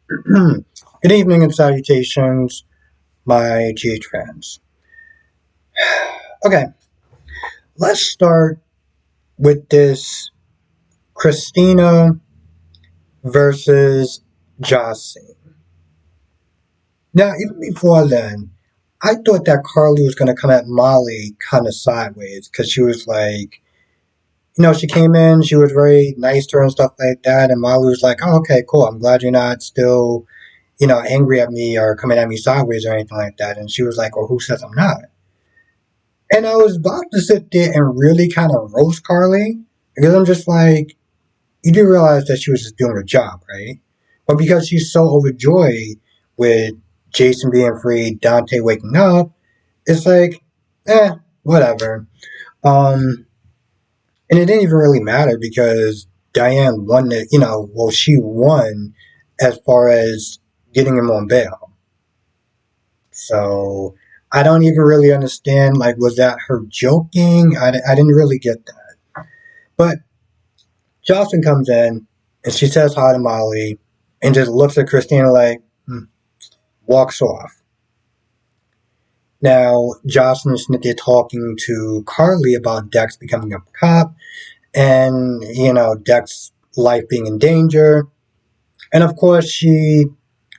Good evening and salutations, my GH fans. Okay, let's start with this Christina versus Jossie. Now, even before then, I thought that Carly was going to come at Molly kind of sideways because she was like, she came in, she was very nice to her and stuff like that, and Molly was like, oh, okay, cool, I'm glad you're not still, angry at me or coming at me sideways or anything like that. And she was like, well, who says I'm not? And I was about to sit there and really kind of roast Carly because I'm just like, you do realize that she was just doing her job, right? But because she's so overjoyed with Jason being free, Dante waking up, it's like, whatever. Um, and it didn't even really matter because Diane won it, she won as far as getting him on bail. So I don't even really understand, like, was that her joking? I didn't really get that. But Jocelyn comes in and she says hi to Molly and just looks at Christina like, walks off. Now, Jocelyn's there talking to Carly about Dex becoming a cop and, Dex's life being in danger. And of course, she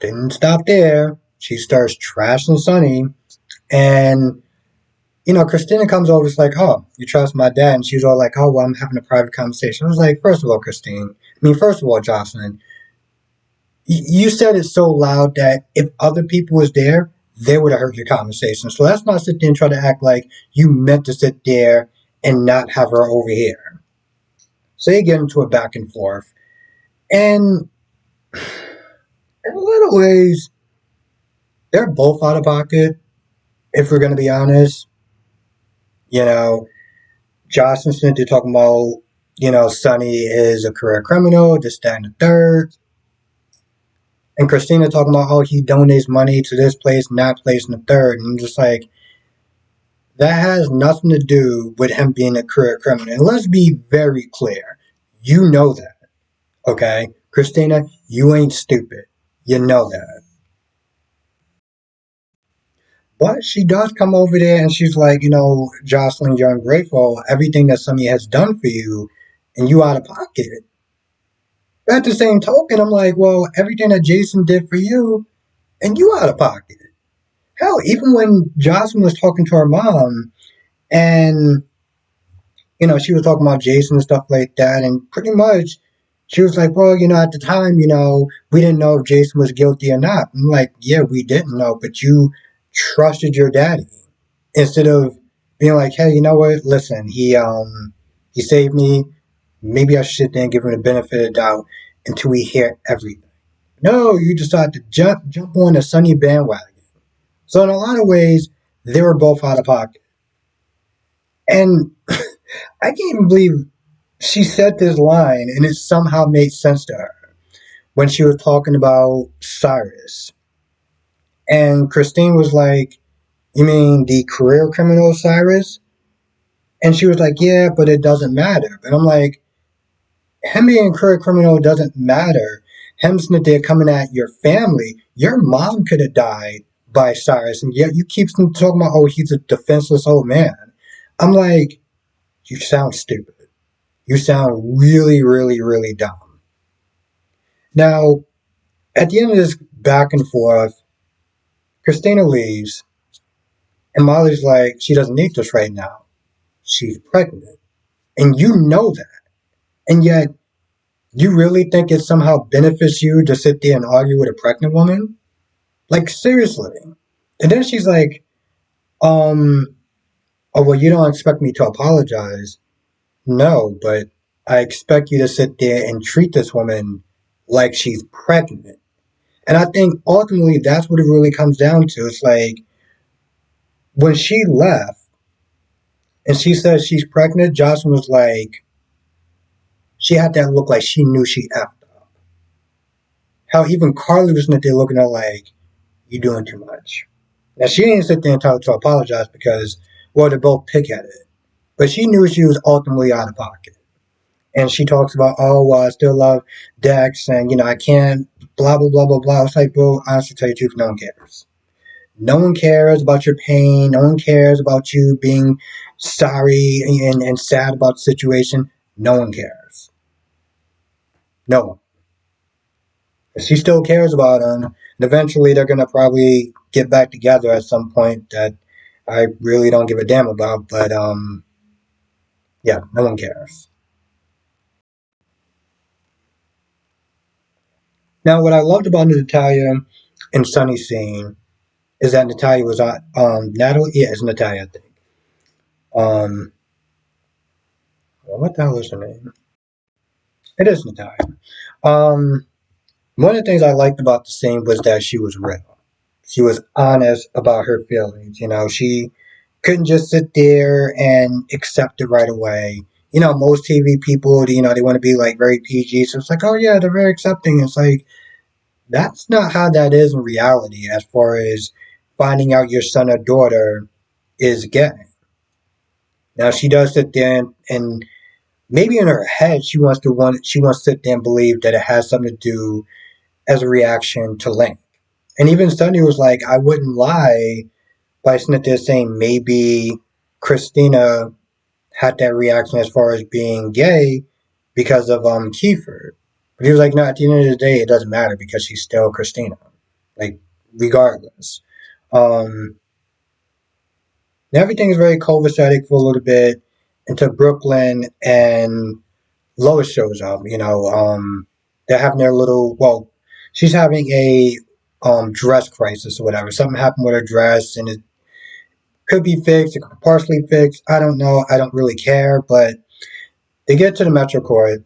didn't stop there. She starts trashing Sonny. And, Christina comes over, it's like, oh, you trust my dad? And she was all like, oh, well, I'm having a private conversation. I was like, first of all, first of all, Jocelyn, you said it so loud that if other people was there, they would have heard your conversation. So let's not sit there and try to act like you meant to sit there and not have her over here. So they get into a back and forth. And in a lot of ways, they're both out of pocket, if we're going to be honest. You know, Josh and Cynthia talking about, Sonny is a career criminal, this, that, and the third. And Christina talking about, oh, he donates money to this place, and that place, and the third. And I'm just like, that has nothing to do with him being a career criminal. And let's be very clear. You know that, okay? Christina, you ain't stupid. You know that. But she does come over there and she's like, Jocelyn, you're ungrateful. Everything that Sonny has done for you, and you out of pocket. But at the same token, I'm like, well, everything that Jason did for you, and you out of pocket. Hell, even when Jocelyn was talking to her mom, and she was talking about Jason and stuff like that, and pretty much she was like, well, at the time, we didn't know if Jason was guilty or not. I'm like, yeah, we didn't know, but you trusted your daddy instead of being like, hey, you know what? Listen, he saved me. Maybe I should sit there and give him the benefit of the doubt until we hear everything. No, you decided to jump on a Sunny bandwagon. So in a lot of ways, they were both out of pocket. And I can't even believe she said this line and it somehow made sense to her when she was talking about Cyrus. And Christine was like, you mean the career criminal Cyrus? And she was like, yeah, but it doesn't matter. And I'm like, him being a career criminal doesn't matter. Him sitting there coming at your family. Your mom could have died by Cyrus. And yet you keep talking about, oh, he's a defenseless old man. I'm like, you sound stupid. You sound really, really, really dumb. Now, at the end of this back and forth, Christina leaves, and Molly's like, she doesn't need this right now. She's pregnant. And you know that. And yet, you really think it somehow benefits you to sit there and argue with a pregnant woman? Like, seriously. And then she's like, oh, well, you don't expect me to apologize. No, but I expect you to sit there and treat this woman like she's pregnant. And I think ultimately that's what it really comes down to. It's like when she left and she said she's pregnant, Jocelyn was like, she had that look like she knew she effed up. How even Carly was sitting there looking at her like, you doing too much. Now she didn't sit there and tell her to apologize because, well, they're both pig-headed. But she knew she was ultimately out of pocket. And she talks about, oh, well, I still love Dex, and I can't, blah blah blah blah blah. It's like, bro, honestly, tell you the truth, no one cares. No one cares about your pain. No one cares about you being sorry and sad about the situation. No one cares. No one. She still cares about him. And eventually, they're gonna probably get back together at some point that I really don't give a damn about. But yeah, no one cares. Now, what I loved about the Natalia and Sonny scene is that Natalia was on Natalie. Yeah, it's Natalia, I think. Um, what the hell is her name? It is Natalia. Um, One of the things I liked about the scene was that she was real. She was honest about her feelings. She couldn't just sit there and accept it right away. Most TV people, they want to be like very PG. So it's like, oh yeah, they're very accepting. It's like, that's not how that is in reality as far as finding out your son or daughter is gay. Now she does sit there and maybe in her head she wants to sit there and believe that it has something to do as a reaction to Link. And even Sonny was like, I wouldn't lie by sitting there saying maybe Christina had that reaction as far as being gay because of Kiefer. But he was like, no, at the end of the day, it doesn't matter because she's still Christina. Like, regardless. Um, Everything is very copacetic for a little bit until Brooklyn and Lois shows up. They're having their little, well, she's having a dress crisis or whatever. Something happened with her dress and it could be fixed, it could be partially fixed. I don't know. I don't really care. But they get to the Metro Court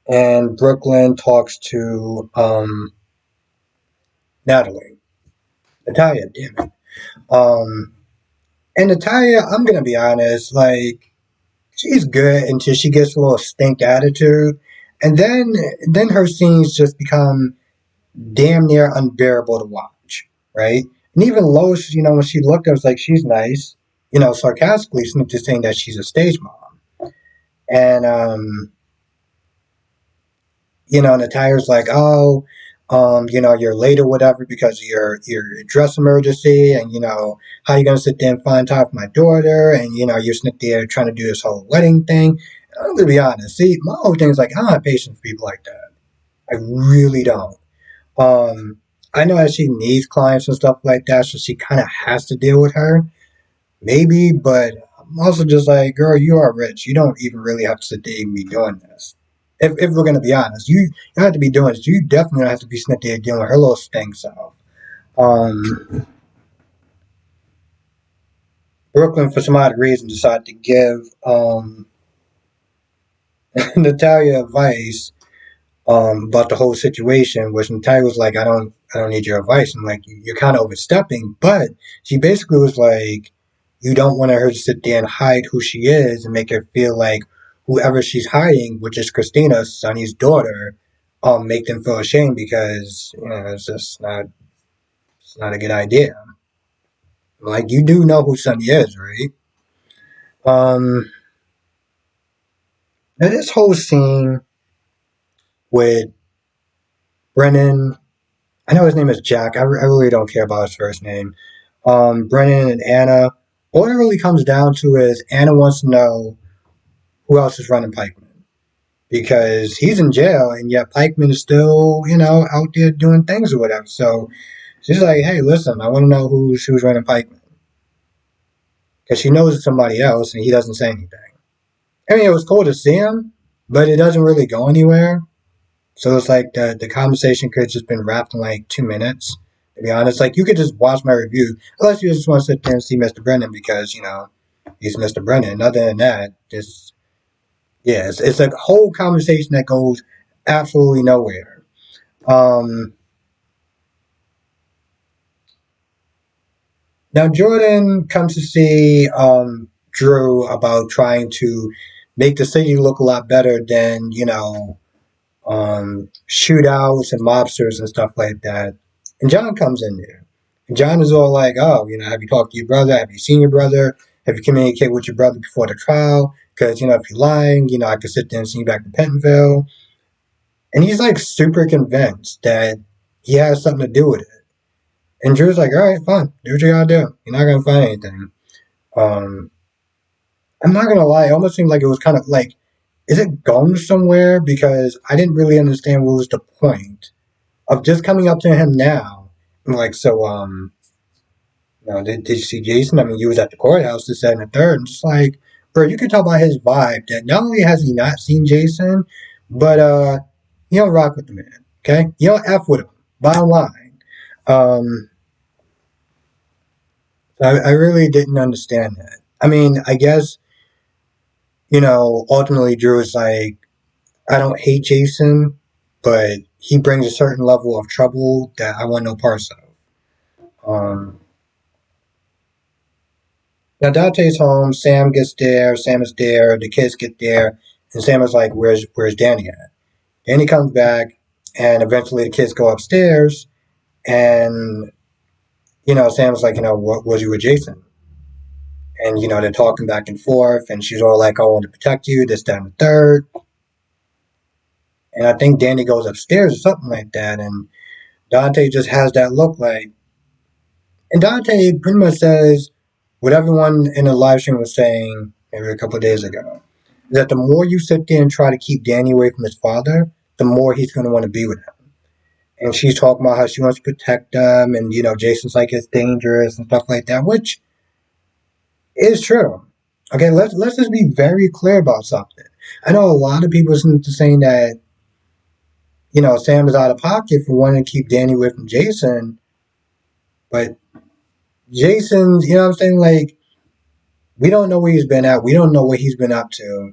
and Brooklyn talks to Natalie. Natalia, damn it. Um, and Natalia, I'm gonna be honest, like she's good until she gets a little stink attitude, and then her scenes just become damn near unbearable to watch, right? And even Lois, when she looked, I was like, she's nice, sarcastically, just saying that she's a stage mom, and Natalia's like, oh, you're late or whatever because of your dress emergency, and how you gonna sit there and find time for my daughter, and you're sitting there trying to do this whole wedding thing. I'm gonna be honest. See, my whole thing is like, I don't have patience for people like that. I really don't. Um, I know that she needs clients and stuff like that, so she kind of has to deal with her, maybe. But I'm also just like, girl, you are rich. You don't even really have to sit there and be doing this. If we're gonna be honest, you don't have to be doing this. You definitely don't have to be sitting there dealing with her little stink self. Um, Brooklyn, for some odd reason, decided to give Natalia advice about the whole situation, which Natalia was like, I don't need your advice. I'm like, you're kind of overstepping, but she basically was like, you don't want her to sit there and hide who she is and make her feel like whoever she's hiding, which is Christina, Sonny's daughter, make them feel ashamed because it's just not a good idea. Like you do know who Sonny is, right? Um, Now this whole scene with Brennan, I know his name is Jack. I really don't care about his first name. Brennan and Anna. All it really comes down to is Anna wants to know who else is running Pikeman because he's in jail and yet Pikeman is still, out there doing things or whatever. So she's like, hey, listen, I want to know who's running Pikeman because she knows it's somebody else and he doesn't say anything. I mean, it was cool to see him, but it doesn't really go anywhere. So it's like the conversation could have just been wrapped in like 2 minutes. To be honest, like you could just watch my review, unless you just want to sit there and see Mr. Brennan because he's Mr. Brennan. Other than that, just yeah, it's a whole conversation that goes absolutely nowhere. Um, Now Jordan comes to see Drew about trying to make the city look a lot better than shootouts and mobsters and stuff like that. And John comes in there. And John is all like, oh, have you talked to your brother? Have you seen your brother? Have you communicated with your brother before the trial? because, if you're lying, I could sit there and send you back to Pentonville. And he's like super convinced that he has something to do with it. And Drew's like, all right, fine, do what you gotta do. You're not gonna find anything. Um, I'm not gonna lie, it almost seemed like it was kind of like, is it going somewhere? Because I didn't really understand what was the point of just coming up to him now. And like, so, did you see Jason? I mean, you was at the courthouse this, that, and the third. And just like, bro, you can tell by his vibe that not only has he not seen Jason, but you don't rock with the man. Okay, you don't f with him. Bottom line. Um, I really didn't understand that. I mean, I guess ultimately Drew is like, I don't hate Jason, but he brings a certain level of trouble that I want no parts of. Um, Now Dante's home. Sam gets there. Sam is there. The kids get there, and Sam is like, "Where's Danny at?" Danny comes back, and eventually the kids go upstairs, and Sam's like, "What was you with Jason?" And they're talking back and forth, and she's all like, "I want to protect you." This, that, and the third. And I think Danny goes upstairs or something like that, and Dante just has that look like, and Dante pretty much says what everyone in the live stream was saying maybe a couple of days ago. That the more you sit there and try to keep Danny away from his father, the more he's going to want to be with him. And she's talking about how she wants to protect him, and Jason's like it's dangerous and stuff like that, which is true. Okay, let's just be very clear about something. I know a lot of people seem to saying that Sam is out of pocket for wanting to keep Danny away from Jason, but Jason's, what I'm saying, like we don't know where he's been at, we don't know what he's been up to,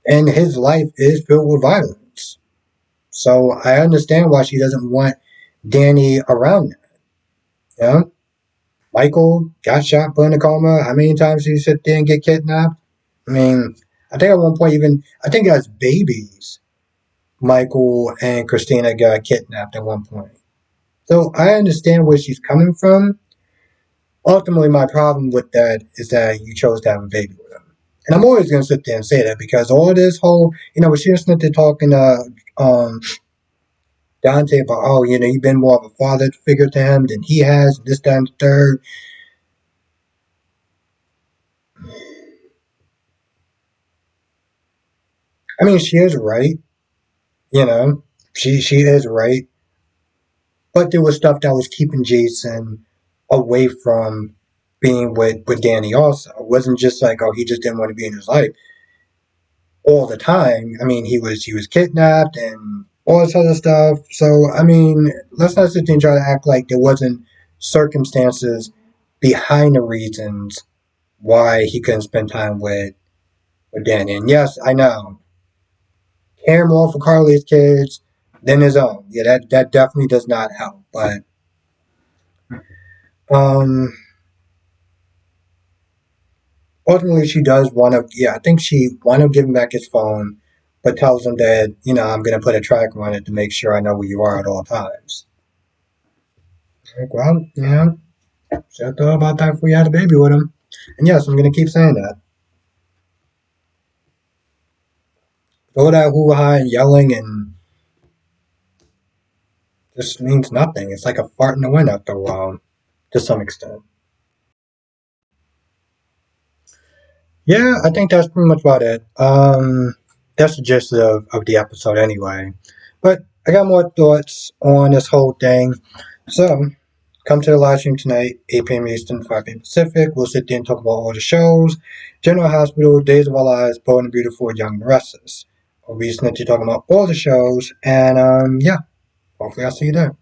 and his life is filled with violence. So I understand why she doesn't want Danny around her. Yeah, Michael got shot, put in a coma. How many times did he sit there and get kidnapped? I mean, I think at one point even I think as babies, Michael and Christina got kidnapped at one point. So I understand where she's coming from. Ultimately, my problem with that is that you chose to have a baby with him. And I'm always going to sit there and say that because all this whole, when she was sitting there talking Dante about, oh, you've been more of a father figure to him than he has, this, that, and the third. I mean, she is right, you know, she is right, but there was stuff that was keeping Jason away from being with Danny also. It wasn't just like, oh, he just didn't want to be in his life all the time. I mean, he was kidnapped and all this other stuff. So I mean, let's not sit there and try to act like there wasn't circumstances behind the reasons why he couldn't spend time with Danny. And yes, I know, care more for Carly's kids than his own. Yeah, that definitely does not help. But um, ultimately, she does want to. Yeah, I think she want to give him back his phone, but tells him that I'm going to put a tracker on it to make sure I know where you are at all times. Like, well, should have thought about that before you had a baby with him. And yes, I'm going to keep saying that. All that hoo ha and yelling and just means nothing. It's like a fart in the wind after a while, to some extent. Yeah, I think that's pretty much about it. That's the gist of the episode anyway. But I got more thoughts on this whole thing. So, come to the live stream tonight, 8 p.m. Eastern, 5 p.m. Pacific. We'll sit there and talk about all the shows. General Hospital, Days of Our Lives, Bold and Beautiful, Young and Restless. We'll be sitting there talking about all the shows. And yeah, hopefully I'll see you there.